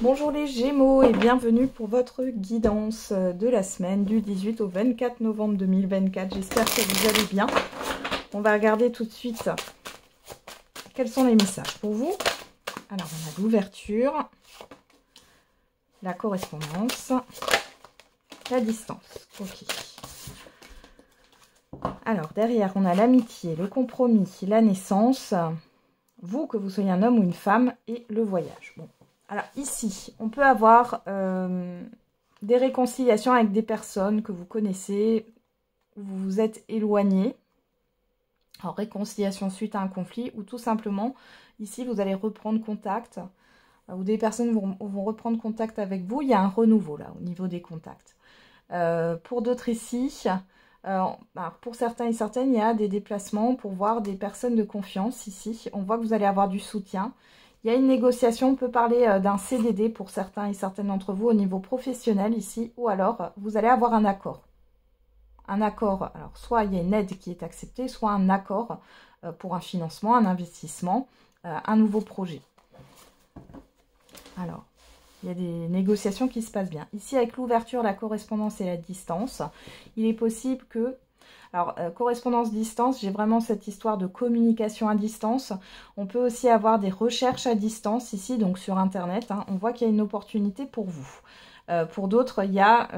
Bonjour les Gémeaux et bienvenue pour votre guidance de la semaine du 18 au 24 novembre 2024. J'espère que vous allez bien. On va regarder tout de suite quels sont les messages pour vous. Alors on a l'ouverture, la correspondance, la distance. Ok. Alors derrière on a l'amitié, le compromis, la naissance, vous que vous soyez un homme ou une femme et le voyage. Bon. Alors ici, on peut avoir des réconciliations avec des personnes que vous connaissez, où vous vous êtes éloigné. Alors réconciliation suite à un conflit, ou tout simplement, ici vous allez reprendre contact, ou des personnes vont reprendre contact avec vous. Il y a un renouveau là, au niveau des contacts. Pour d'autres ici, pour certains et certaines, il y a des déplacements pour voir des personnes de confiance ici. On voit que vous allez avoir du soutien. Il y a une négociation, on peut parler d'un CDD pour certains et certaines d'entre vous au niveau professionnel ici, ou alors vous allez avoir un accord. Un accord, alors soit il y a une aide qui est acceptée, soit un accord pour un financement, un investissement, un nouveau projet. Alors, il y a des négociations qui se passent bien. Ici, avec l'ouverture, la correspondance et la distance, il est possible que... Alors, correspondance-distance, j'ai vraiment cette histoire de communication à distance. On peut aussi avoir des recherches à distance ici, donc sur Internet. Hein. On voit qu'il y a une opportunité pour vous. Pour d'autres, il y a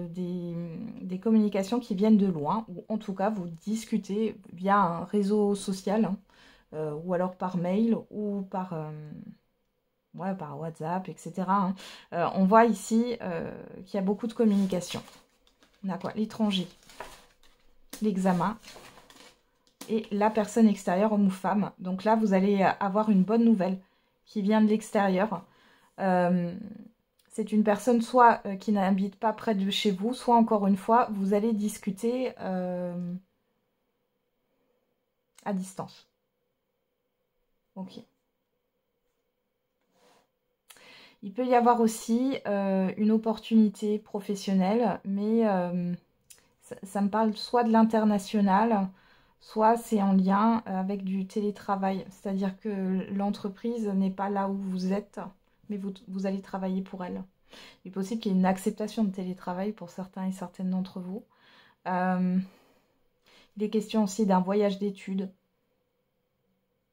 des communications qui viennent de loin, ou en tout cas, vous discutez via un réseau social, hein, ou alors par mail, ou par WhatsApp, etc. Hein. On voit ici qu'il y a beaucoup de communication. On a quoi? L'étranger, l'examen et la personne extérieure, homme ou femme. Donc là, vous allez avoir une bonne nouvelle qui vient de l'extérieur. C'est une personne soit qui n'habite pas près de chez vous, soit encore une fois, vous allez discuter à distance. Ok. Il peut y avoir aussi une opportunité professionnelle, mais ça me parle soit de l'international, soit c'est en lien avec du télétravail. C'est-à-dire que l'entreprise n'est pas là où vous êtes, mais vous allez travailler pour elle. Il est possible qu'il y ait une acceptation de télétravail pour certains et certaines d'entre vous. Il est question aussi d'un voyage d'études.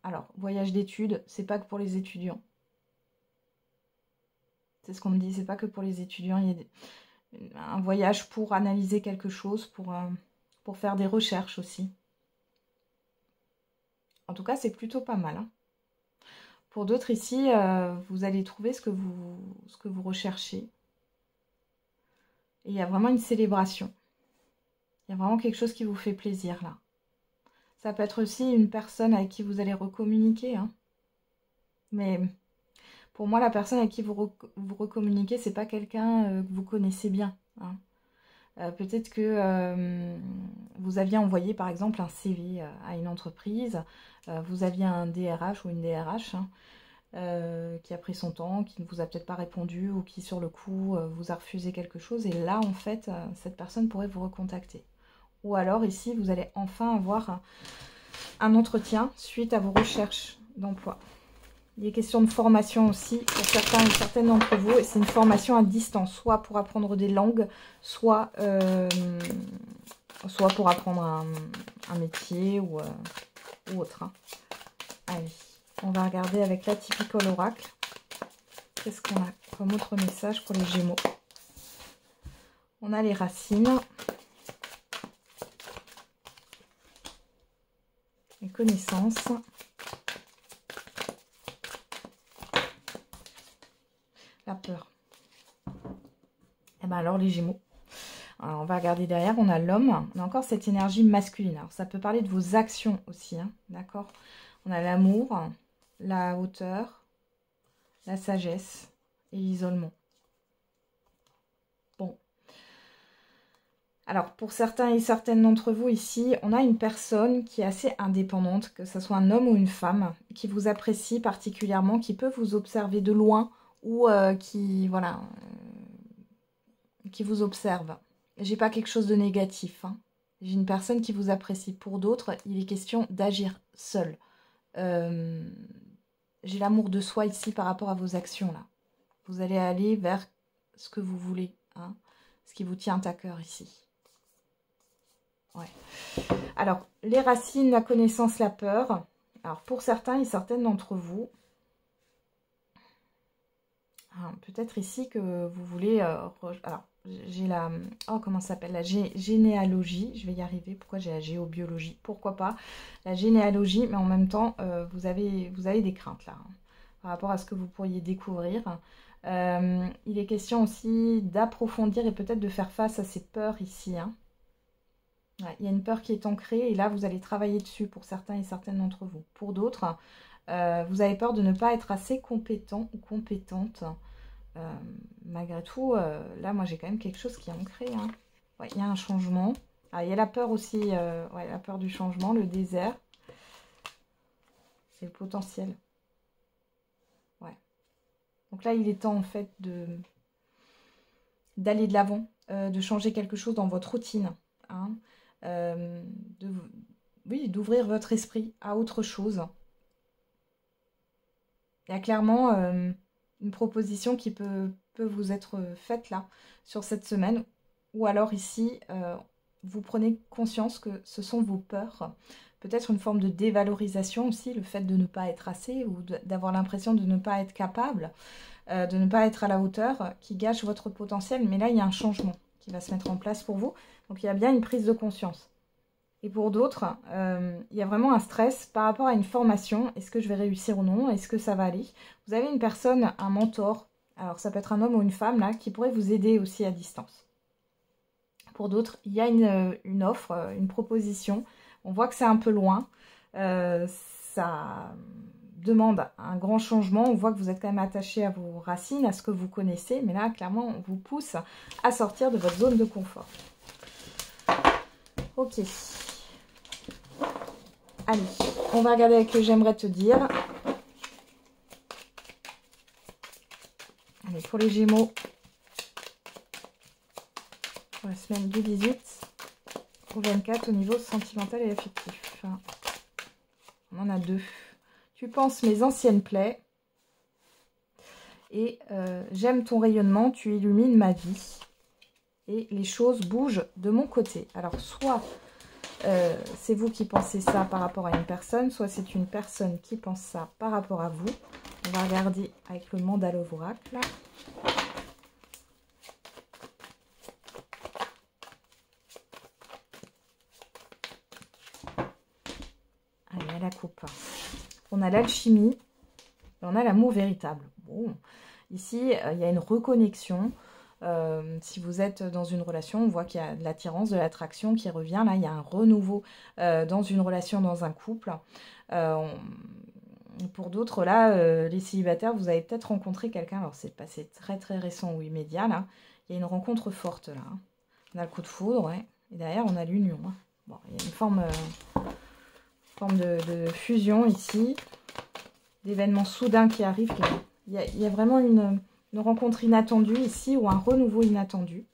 Alors, voyage d'études, c'est pas que pour les étudiants. C'est ce qu'on me dit, c'est pas que pour les étudiants. Il y a un voyage pour analyser quelque chose, pour faire des recherches aussi. En tout cas, c'est plutôt pas mal. Hein. Pour d'autres ici, vous allez trouver ce que vous recherchez. Et il y a vraiment une célébration. Il y a vraiment quelque chose qui vous fait plaisir là. Ça peut être aussi une personne avec qui vous allez recommuniquer. Hein. Mais pour moi, la personne avec qui vous recommuniquez, c'est pas quelqu'un que vous connaissez bien. Hein. Peut-être que vous aviez envoyé par exemple un CV à une entreprise, vous aviez un DRH ou une DRH qui a pris son temps, qui ne vous a peut-être pas répondu ou qui sur le coup vous a refusé quelque chose. Et là, en fait, cette personne pourrait vous recontacter. Ou alors ici, vous allez enfin avoir un entretien suite à vos recherches d'emploi. Il est question de formation aussi pour certains et certaines d'entre vous. Et c'est une formation à distance, soit pour apprendre des langues, soit pour apprendre un métier ou autre. Hein. Allez, on va regarder avec la Typical Oracle. Qu'est-ce qu'on a comme autre message pour les Gémeaux? On a les racines. Les connaissances. La peur. Et bien alors les Gémeaux. Alors, on va regarder derrière, on a l'homme. On a encore cette énergie masculine. Alors ça peut parler de vos actions aussi, hein, d'accord? On a l'amour, la hauteur, la sagesse et l'isolement. Bon. Alors pour certains et certaines d'entre vous ici, on a une personne qui est assez indépendante, que ce soit un homme ou une femme, qui vous apprécie particulièrement, qui peut vous observer de loin ou qui vous observe. J'ai pas quelque chose de négatif. Hein. J'ai une personne qui vous apprécie. Pour d'autres, il est question d'agir seul. J'ai l'amour de soi ici par rapport à vos actions là. Vous allez aller vers ce que vous voulez, hein, ce qui vous tient à cœur ici. Ouais. Alors, les racines, la connaissance, la peur. Alors, pour certains et certaines d'entre vous, peut-être ici que vous voulez... alors, j'ai la... Oh, comment ça s'appelle? La généalogie. Je vais y arriver. Pourquoi j'ai la géobiologie? Pourquoi pas la généalogie, mais en même temps, vous avez des craintes là, hein, par rapport à ce que vous pourriez découvrir. Il est question aussi d'approfondir et peut-être de faire face à ces peurs ici, hein. Ouais, il y a une peur qui est ancrée et là, vous allez travailler dessus pour certains et certaines d'entre vous. Pour d'autres, vous avez peur de ne pas être assez compétent ou compétente. Malgré tout, là, moi, j'ai quand même quelque chose qui est ancré, hein. Ouais, il y a un changement. Ah, il y a la peur aussi, ouais, la peur du changement, le désert. C'est le potentiel. Ouais. Donc là, il est temps, en fait, d'aller de l'avant, de changer quelque chose dans votre routine, hein. Oui, d'ouvrir votre esprit à autre chose. Il y a clairement une proposition qui peut vous être faite là, sur cette semaine. Ou alors ici, vous prenez conscience que ce sont vos peurs. Peut-être une forme de dévalorisation aussi, le fait de ne pas être assez ou d'avoir l'impression de ne pas être capable, de ne pas être à la hauteur, qui gâche votre potentiel. Mais là, il y a un changement qui va se mettre en place pour vous. Donc, il y a bien une prise de conscience. Et pour d'autres, il y a vraiment un stress par rapport à une formation. Est-ce que je vais réussir ou non? Est-ce que ça va aller? Vous avez une personne, un mentor, alors ça peut être un homme ou une femme, là, qui pourrait vous aider aussi à distance. Pour d'autres, il y a une offre, une proposition. On voit que c'est un peu loin. Ça demande un grand changement. On voit que vous êtes quand même attaché à vos racines, à ce que vous connaissez. Mais là, clairement, on vous pousse à sortir de votre zone de confort. Ok. Allez, on va regarder avec le j'aimerais te dire. Allez, pour les Gémeaux, pour la semaine du 18 au 24 au niveau sentimental et affectif. On en a deux. Tu penses mes anciennes plaies et j'aime ton rayonnement, tu illumines ma vie et les choses bougent de mon côté. Alors, soit c'est vous qui pensez ça par rapport à une personne, soit c'est une personne qui pense ça par rapport à vous. On va regarder avec le mandala oracle. Allez, à la coupe. On a l'alchimie et on a l'amour véritable. Bon, ici, il y a une reconnexion. Si vous êtes dans une relation, on voit qu'il y a de l'attirance, de l'attraction qui revient. Là, il y a un renouveau dans une relation, dans un couple. Pour d'autres, là, les célibataires, vous avez peut-être rencontré quelqu'un. Alors, c'est passé très très récent ou immédiat, là. Il y a une rencontre forte, là. On a le coup de foudre, ouais. Et derrière, on a l'union. Hein. Bon, il y a une forme de fusion ici. D'événements soudains qui arrivent. Il y a vraiment une rencontre inattendue ici ou un renouveau inattendu.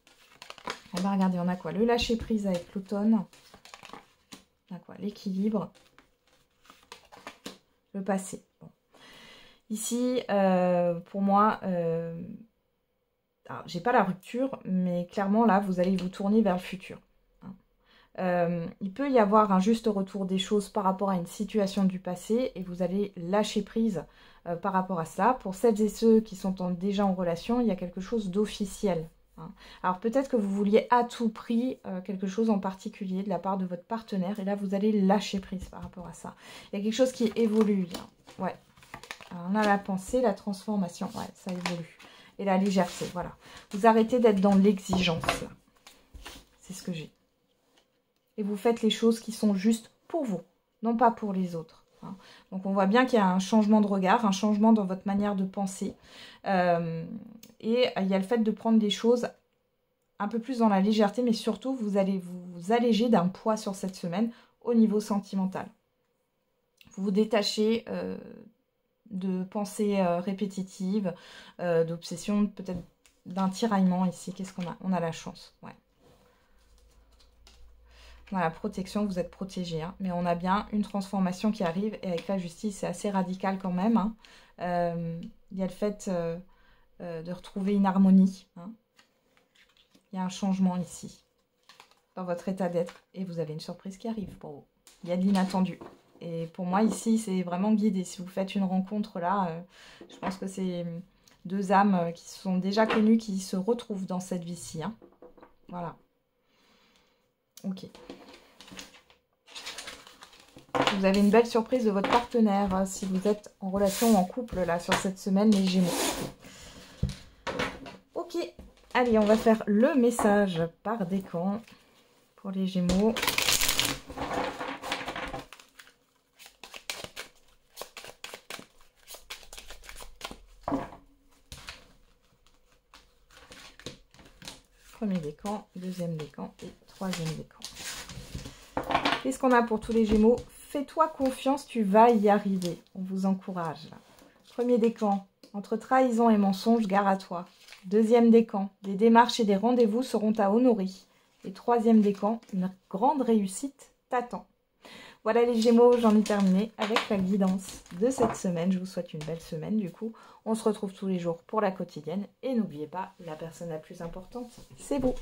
On va regarder, on a quoi? Le lâcher prise avec l'automne. On a quoi? L'équilibre. Le passé. Bon. Ici, pour moi, j'ai pas la rupture, mais clairement là, vous allez vous tourner vers le futur. Il peut y avoir un juste retour des choses par rapport à une situation du passé et vous allez lâcher prise par rapport à cela. Pour celles et ceux qui sont déjà en relation, il y a quelque chose d'officiel. Hein. Alors peut-être que vous vouliez à tout prix quelque chose en particulier de la part de votre partenaire et là vous allez lâcher prise par rapport à ça. Il y a quelque chose qui évolue là. Ouais. Alors, on a la pensée, la transformation, ouais, ça évolue. Et la légèreté, voilà. Vous arrêtez d'être dans l'exigence. C'est ce que j'ai. Et vous faites les choses qui sont justes pour vous, non pas pour les autres. Hein. Donc on voit bien qu'il y a un changement de regard, un changement dans votre manière de penser. Et il y a le fait de prendre des choses un peu plus dans la légèreté, mais surtout vous allez vous alléger d'un poids sur cette semaine au niveau sentimental. Vous vous détachez de pensées répétitives, d'obsessions, peut-être d'un tiraillement ici. Qu'est-ce qu'on a? On a la chance, ouais. Voilà, protection, vous êtes protégé. Hein. Mais on a bien une transformation qui arrive. Et avec la justice, c'est assez radical quand même. Hein. Il y a le fait de retrouver une harmonie. Hein. Il y a un changement ici, dans votre état d'être. Et vous avez une surprise qui arrive pour vous. Il y a de l'inattendu. Et pour moi, ici, c'est vraiment guidé. Si vous faites une rencontre là, je pense que c'est deux âmes qui sont déjà connues, qui se retrouvent dans cette vie-ci. Hein. Voilà. Ok. Vous avez une belle surprise de votre partenaire, si vous êtes en relation ou en couple, là, sur cette semaine, les Gémeaux. Ok. Allez, on va faire le message par décan pour les Gémeaux. Premier décan, deuxième décan et troisième décan. Qu'est-ce qu'on a pour tous les Gémeaux? Fais-toi confiance, tu vas y arriver. On vous encourage. Premier décan, entre trahison et mensonge, gare à toi. Deuxième décan, des démarches et des rendez-vous seront à honorer. Et troisième décan, une grande réussite t'attend. Voilà les Gémeaux, j'en ai terminé avec la guidance de cette semaine. Je vous souhaite une belle semaine du coup. On se retrouve tous les jours pour la quotidienne. Et n'oubliez pas, la personne la plus importante, c'est vous.